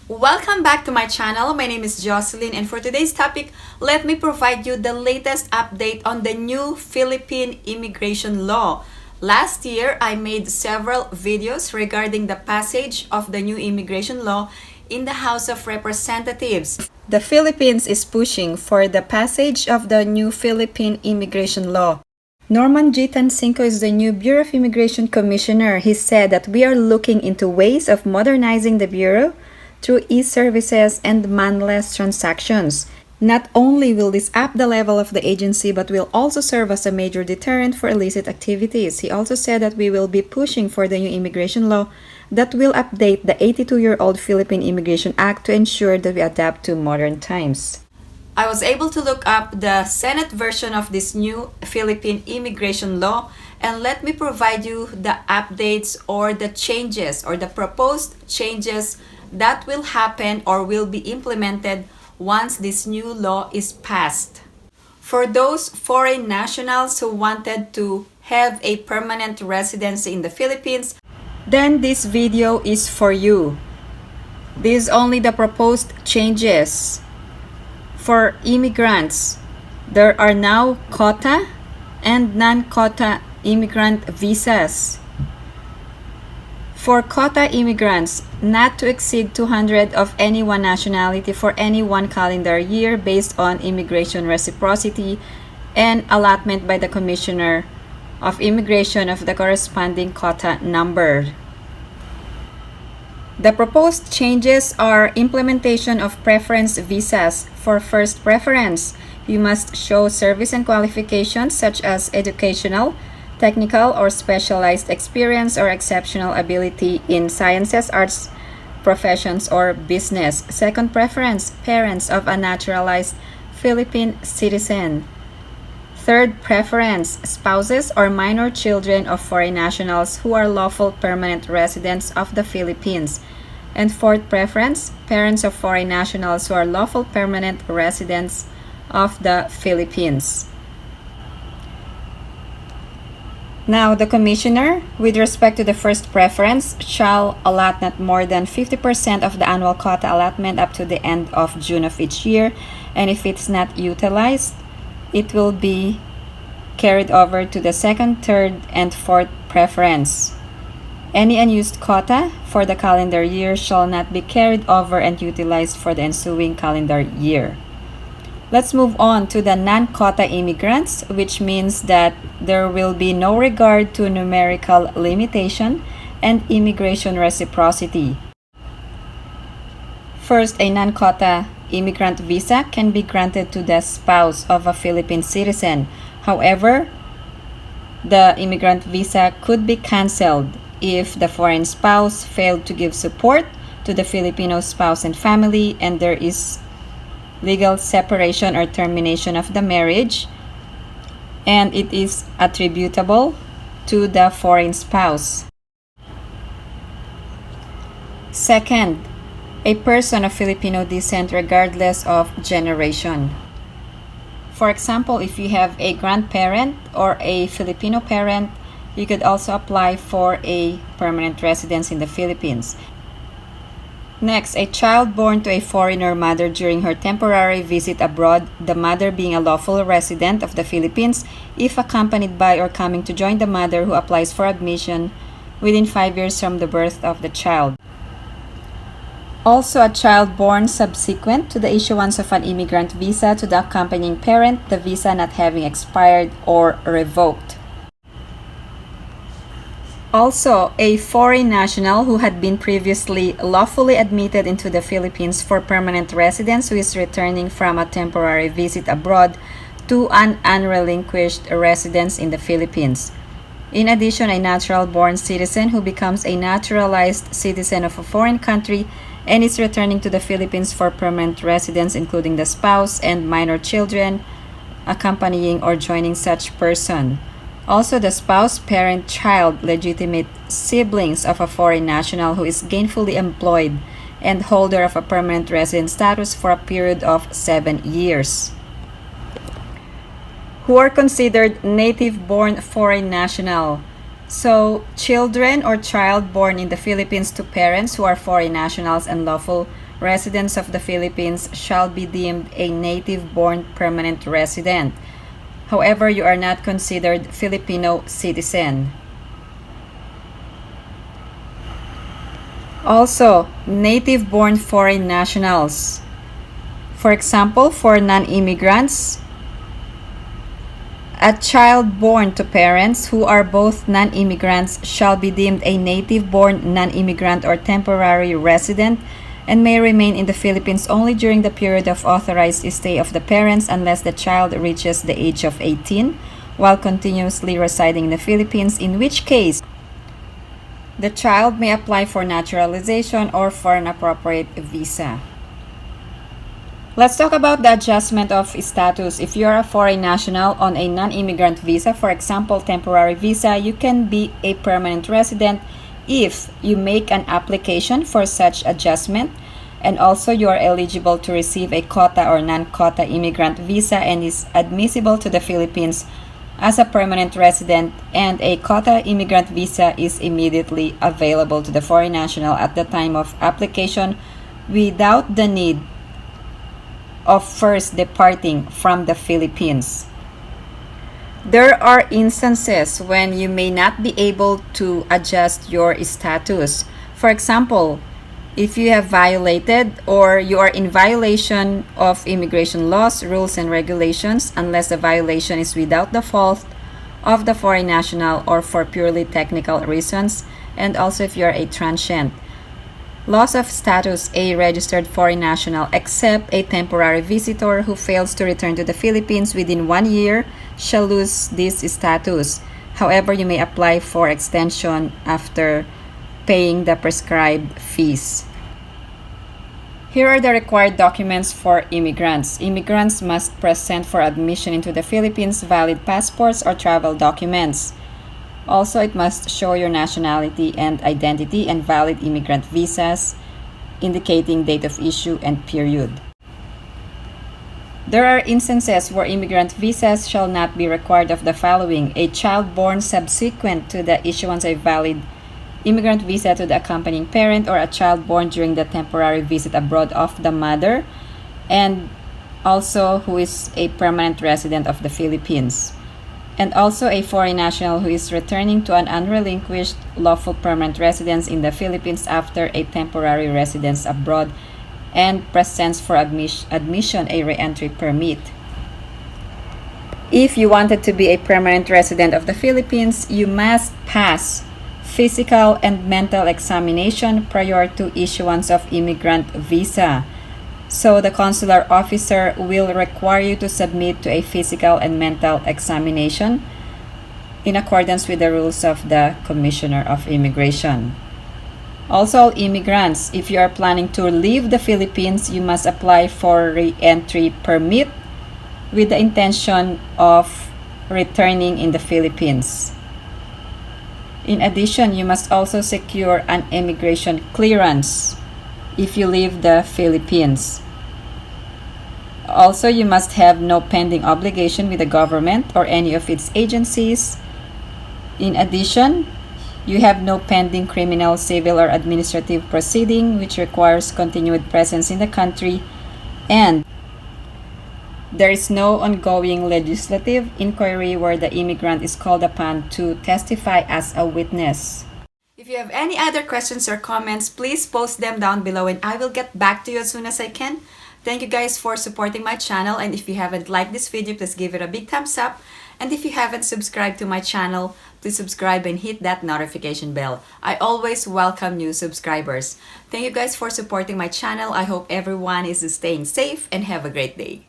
Welcome back to my channel. My name is Jocelyn, and for today's topic, let me provide you the latest update on the new Philippine immigration law. Last year, I made several videos regarding the passage of the new immigration law in the House of Representatives. The Philippines is pushing for the passage of the new Philippine immigration law. Norman G. Tancinco is the new Bureau of Immigration Commissioner. He said that we are looking into ways of modernizing the Bureau through e-services and manless transactions. Not only will this up the level of the agency, but will also serve as a major deterrent for illicit activities. He also said that we will be pushing for the new immigration law that will update the 82-year-old Philippine Immigration Act to ensure that we adapt to modern times. I was able to look up the Senate version of this new Philippine immigration law, and let me provide you the updates or the changes or the proposed changes that will happen or will be implemented once this new law is passed. For those foreign nationals who wanted to have a permanent residency in the Philippines, then this video is for you. This is only the proposed changes. For immigrants, there are now quota and non-quota immigrant visas. For quota immigrants, not to exceed 200 of any one nationality for any one calendar year based on immigration reciprocity and allotment by the Commissioner of Immigration of the corresponding quota number. The proposed changes are implementation of preference visas. For first preference, you must show service and qualifications such as educational, technical, or specialized experience or exceptional ability in sciences, arts, professions, or business. Second preference, parents of a naturalized Philippine citizen. Third preference, spouses or minor children of foreign nationals who are lawful permanent residents of the Philippines. And fourth preference, parents of foreign nationals who are lawful permanent residents of the Philippines. Now, the Commissioner, with respect to the first preference, shall allot not more than 50% of the annual quota allotment up to the end of June of each year, and if it's not utilized, it will be carried over to the second, third, and fourth preference. Any unused quota for the calendar year shall not be carried over and utilized for the ensuing calendar year. Let's move on to the non-quota immigrants, which means that there will be no regard to numerical limitation and immigration reciprocity. First, a non-quota immigrant visa can be granted to the spouse of a Philippine citizen. However, the immigrant visa could be canceled if the foreign spouse failed to give support to the Filipino spouse and family, and there is legal separation or termination of the marriage, and it is attributable to the foreign spouse. Second, a person of Filipino descent regardless of generation. For example, if you have a grandparent or a Filipino parent, you could also apply for a permanent residence in the Philippines. Next, a child born to a foreigner mother during her temporary visit abroad, the mother being a lawful resident of the Philippines, if accompanied by or coming to join the mother who applies for admission within 5 years from the birth of the child. Also, a child born subsequent to the issuance of an immigrant visa to the accompanying parent, the visa not having expired or revoked. Also, a foreign national who had been previously lawfully admitted into the Philippines for permanent residence who is returning from a temporary visit abroad to an unrelinquished residence in the Philippines. In addition, a natural-born citizen who becomes a naturalized citizen of a foreign country and is returning to the Philippines for permanent residence, including the spouse and minor children accompanying or joining such person. Also, the spouse, parent, child, legitimate siblings of a foreign national who is gainfully employed and holder of a permanent resident status for a period of 7 years. Who are considered native-born foreign national. So, children or child born in the Philippines to parents who are foreign nationals and lawful residents of the Philippines shall be deemed a native-born permanent resident. However, you are not considered Filipino citizen. Also, native-born foreign nationals. For example, for non-immigrants, a child born to parents who are both non-immigrants shall be deemed a native-born non-immigrant or temporary resident and may remain in the Philippines only during the period of authorized stay of the parents unless the child reaches the age of 18 while continuously residing in the Philippines, in which case the child may apply for naturalization or for an appropriate visa. Let's talk about the adjustment of status. If you're a foreign national on a non-immigrant visa, for example, temporary visa, you can be a permanent resident if you make an application for such adjustment, and also you are eligible to receive a quota or non-quota immigrant visa and is admissible to the Philippines as a permanent resident, and a quota immigrant visa is immediately available to the foreign national at the time of application without the need of first departing from the Philippines. There are instances when you may not be able to adjust your status. For example, if you have violated or you are in violation of immigration laws, rules, and regulations, unless the violation is without the fault of the foreign national or for purely technical reasons, and also if you are a transient. Loss of status, a registered foreign national except a temporary visitor who fails to return to the Philippines within 1 year shall lose this status. However, you may apply for extension after paying the prescribed fees. Here are the required documents for immigrants. Immigrants must present for admission into the Philippines valid passports or travel documents. Also, it must show your nationality and identity and valid immigrant visas indicating date of issue and period. There are instances where immigrant visas shall not be required of the following: a child born subsequent to the issuance of a valid immigrant visa to the accompanying parent, or a child born during the temporary visit abroad of the mother, and also who is a permanent resident of the Philippines. And also a foreign national who is returning to an unrelinquished lawful permanent residence in the Philippines after a temporary residence abroad and presents for admission a re-entry permit. If you wanted to be a permanent resident of the Philippines, you must pass physical and mental examination prior to issuance of immigrant visa. So the consular officer will require you to submit to a physical and mental examination in accordance with the rules of the Commissioner of Immigration. Also, all immigrants, if you are planning to leave the Philippines, you must apply for re-entry permit with the intention of returning in the Philippines. In addition, you must also secure an immigration clearance if you leave the Philippines. Also, you must have no pending obligation with the government or any of its agencies. In addition, you have no pending criminal, civil, or administrative proceeding which requires continued presence in the country, and there is no ongoing legislative inquiry where the immigrant is called upon to testify as a witness. If you have any other questions or comments, please post them down below and I will get back to you as soon as I can. Thank you guys for supporting my channel, and if you haven't liked this video, please give it a big thumbs up. And if you haven't subscribed to my channel, please subscribe and hit that notification bell. I always welcome new subscribers. Thank you guys for supporting my channel. I hope everyone is staying safe and have a great day.